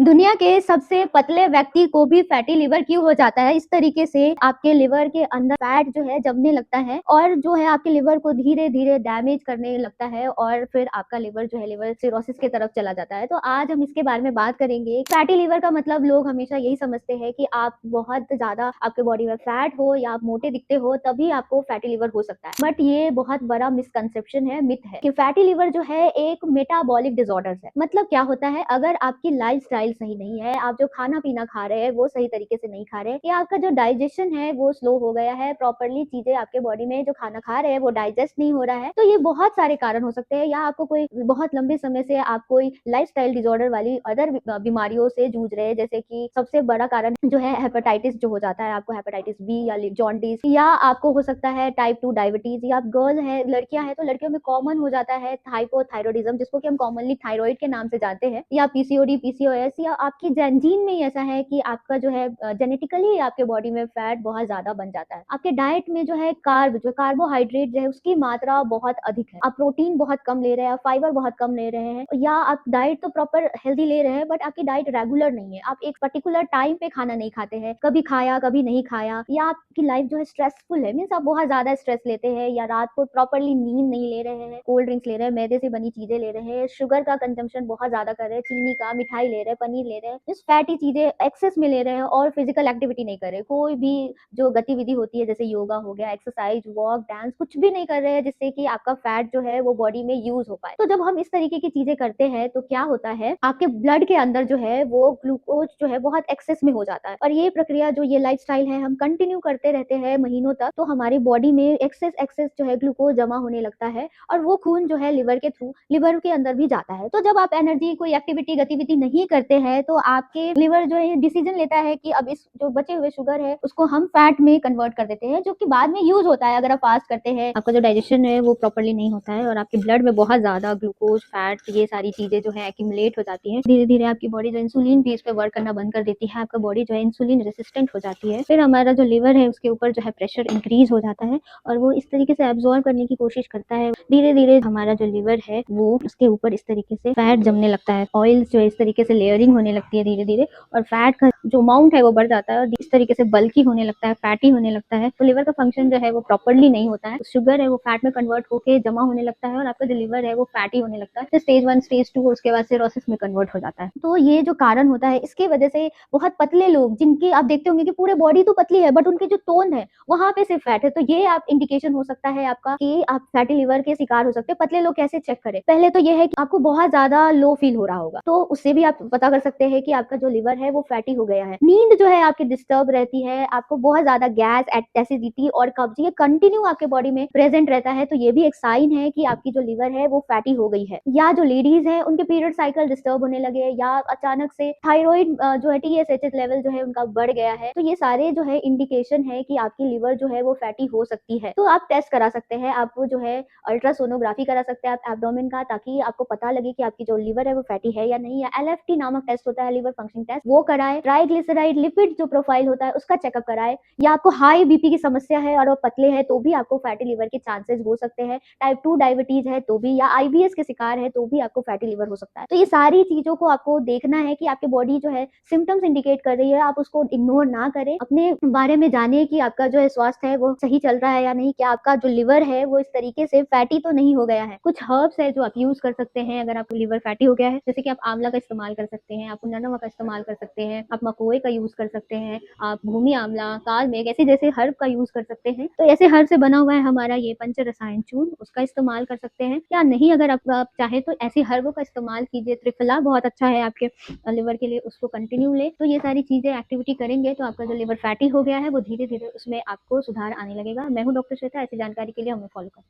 दुनिया के सबसे पतले व्यक्ति को भी फैटी लिवर क्यों हो जाता है? इस तरीके से आपके लिवर के अंदर फैट जो है जमने लगता है और जो है आपके लिवर को धीरे-धीरे डैमेज करने लगता है और फिर आपका लिवर जो है लिवर सिरोसिस की तरफ चला जाता है। तो आज हम इसके बारे में बात करेंगे। फैटी लिवर का मतलब लोग हमेशा यही समझते हैं कि आप बहुत ज़्यादा आपके बॉडी में फैट हो या आप मोटे दिखते हो तभी आपको फैटी लिवर हो सकता है। बट ये बहुत बड़ा मिसकंसेप्शन है, मिथ है कि फैटी लिवर जो है एक मेटाबॉलिक डिसऑर्डर्स है। मतलब क्या होता है, अगर आपकी लाइफस्टाइल सही नहीं है, आप जो खाना-पीना खा रहे हैं वो सही तरीके से नहीं खा रहे या आपका जो डाइजेशन है वो स्लो हो गया है, प्रॉपर्ली चीज़ें आपके बॉडी में जो खाना खा रहे हैं वो डाइजेस्ट नहीं हो रहा है, तो ये बहुत सारे कारण हो सकते हैं। या आपको कोई बहुत लंबे समय से आप कोई लाइफस्टाइल डिसऑर्डर वाली अदर बीमारियों से जूझ रहे हैं, जैसे कि सबसे बड़ा कारण जो है हेपेटाइटिस जो हो जाता है, आपको हेपेटाइटिस बी या जॉन्डिस, या आपको हो सकता है टाइप 2 डायबिटीज, या आप गर्ल है, लड़कियां हैं तो लड़कियों में कॉमन हो जाता है हाइपोथायरॉयडिज्म, जिसको कि हम कॉमनली थायराइड के नाम से जानते हैं, या पीसीओडी, पीसीओएस, या आपकी जीन में ही ऐसा है कि आपका जो है जेनेटिकली आपके बॉडी में फैट बहुत ज्यादा बन जाता है। आपके डाइट में जो है कार्बोहाइड्रेट जो है उसकी मात्रा बहुत अधिक है, आप प्रोटीन बहुत कम ले रहे हैं, फाइबर बहुत कम ले रहे हैं, या आप डाइट तो प्रॉपर हेल्दी ले रहे हैं बट आपकी डाइट रेगुलर नहीं है, आप एक पर्टिकुलर टाइम पे खाना नहीं खाते हैं, कभी खाया कभी नहीं खाया, या आपकी लाइफ जो है स्ट्रेसफुल है, मीन्स आप बहुत ज्यादा स्ट्रेस लेते हैं, या रात को प्रॉपरली नींद नहीं ले रहे हैं, कोल्ड ड्रिंक्स ले रहे हैं, मैदे से बनी चीजें ले रहे हैं, शुगर का कंजम्पशन बहुत ज्यादा कर रहे हैं, चीनी का, मिठाई ले रहे हैं, पनीर ले रहे हैं, इस फैटी चीजें एक्सेस में ले रहे हैं और फिजिकल एक्टिविटी नहीं कर रहे, कोई भी जो गतिविधि होती है जैसे योगा हो गया, एक्सरसाइज, वॉक, डांस, कुछ भी नहीं कर रहे हैं जिससे कि आपका फैट जो है वो बॉडी में यूज हो पाए। तो जब हम इस तरीके की चीजें करते हैं तो क्या होता है, आपके ब्लड के अंदर जो है वो ग्लूकोज जो है बहुत एक्सेस में हो जाता है, और ये प्रक्रिया जो ये लाइफस्टाइल है हम कंटिन्यू करते रहते हैं महीनों तक, तो हमारी बॉडी में एक्सेस जो है ग्लूकोज जमा होने लगता है और वो खून जो है लिवर के थ्रू लिवर के अंदर भी जाता है। तो जब आप एनर्जी कोई एक्टिविटी गतिविधि नहीं करते हैं तो आपके लिवर जो है डिसीजन लेता है कि अब इस जो बचे हुए शुगर है उसको हम फैट में कन्वर्ट कर देते हैं, जो कि बाद में यूज होता है। अगर आप फास्ट करते हैं, आपका जो डाइजेशन है वो प्रॉपर्ली नहीं होता है और आपके ब्लड में बहुत ज्यादा ग्लूकोज, फैट, ये सारी चीजें जो है एक्यूमुलेट हो जाती है, धीरे धीरे आपकी बॉडी जो इंसुलिन भी इस पे वर्क करना बंद कर देती है, आपका बॉडी जो है इंसुलिन रेसिस्टेंट हो जाती है, फिर हमारा जो लिवर है उसके ऊपर जो है प्रेशर इंक्रीज हो जाता है और वो इस तरीके से एब्जॉर्ब करने की कोशिश करता है। धीरे धीरे हमारा जो लिवर है वो उसके ऊपर इस तरीके से फैट जमने लगता है, ऑयल्स जो है इस तरीके से लेयरिंग होने लगती है धीरे धीरे, और फैट का जो अमाउंट है वो बढ़ जाता है और इस तरीके से बल्की होने लगता है, फैटी होने लगता है। तो लिवर का फंक्शन जो है वो प्रॉपर्ली नहीं होता है, शुगर है वो फैट में कन्वर्ट होकर जमा होने लगता है और आपका जो लिवर है वो फैटी होने लगता है। तो स्टेज 1, स्टेज 2, उसके बाद सिरोसिस में कन्वर्ट हो जाता है। तो ये जो कारण होता है, इसकी वजह से बहुत पतले लोग, जिनकी आप देखते होंगे कि पूरे बॉडी तो पतली है बट उनकी जो टोन है वहां पे सिर्फ फैट है, तो ये आप इंडिकेशन हो सकता है आपका कि आप फैटी लिवर के शिकार हो सकते हैं। पतले लोग कैसे चेक करें? पहले तो ये है कि आपको बहुत ज्यादा लो फील हो रहा होगा, तो उससे भी आप पता कर सकते हैं कि आपका जो लिवर है वो फैटी हो गया है। नींद जो है आपकी डिस्टर्ब रहती है, आपको बहुत ज्यादा गैस, एसिडिटी और कब्ज ये कंटिन्यू आपके बॉडी में प्रेजेंट रहता है, तो ये भी एक साइन है कि आपकी जो लिवर है वो फैटी हो गई है। या जो लेडीज है उनके पीरियड साइकिल डिस्टर्ब होने लगे, या अचानक से थायराइड जो है TSH लेवल जो है उनका बढ़ गया है, तो ये सारे जो है इंडिकेशन है कि आपकी लिवर जो है वो फैटी हो सकती है। तो आप टेस्ट करा सकते हैं, आप जो है अल्ट्रासोनोग्राफी करा सकते हैं आप एब्डोमेन का, ताकि आपको पता लगे कि आपकी जो लिवर है वो फैटी है या नहीं। या LFT नामक टेस्ट होता है, लिवर फंक्शनिंग टेस्ट, वो कराए। ट्राइग्लिसराइड लिपिड जो प्रोफाइल होता है उसका चेकअप कराए। या आपको हाई बीपी की समस्या है और वो पतले हैं तो भी आपको फैटी लिवर के चांसेस हो सकते हैं। टाइप 2 डायबिटीज है तो भी, या IBS के शिकार है तो भी आपको फैटी लिवर हो सकता है। तो ये सारी चीजों को आपको देखना है कि आपकी बॉडी जो है सिम्टम्स इंडिकेट कर रही है, आप उसको इग्नोर ना करें। अपने बारे में जानिए कि आपका जो है स्वास्थ्य है वो सही चल रहा है या नहीं, क्या आपका जो लिवर है वो इस तरीके से फैटी तो नहीं हो गया है। कुछ हर्ब्स है जो आप यूज कर सकते हैं अगर आपको लिवर फैटी हो गया है, जैसे कि आप आंवला का इस्तेमाल कर सकते हैं, आप नरमा का इस्तेमाल कर सकते हैं, आप मकोए का यूज कर सकते हैं, आप भूमि आंवला, काल मेघ, ऐसे जैसे हर्ब का यूज कर सकते हैं। तो ऐसे हर्ब से बना हुआ है हमारा ये पंच रसायन चूर्ण, उसका इस्तेमाल कर सकते हैं। या नहीं, अगर आप चाहे तो ऐसे हर्बों का इस्तेमाल कीजिए, त्रिफला बहुत अच्छा है आपके लिवर के लिए, उसको कंटिन्यू ले। तो ये सारी चीजें एक्टिविटी करेंगे तो आपका जो लिवर फैटी हो गया है वो धीरे धीरे उसमें आपको सुधार आने लगेगा। मैं हूँ डॉक्टर श्वेता, ऐसी जानकारी के लिए हमें फॉलो करें।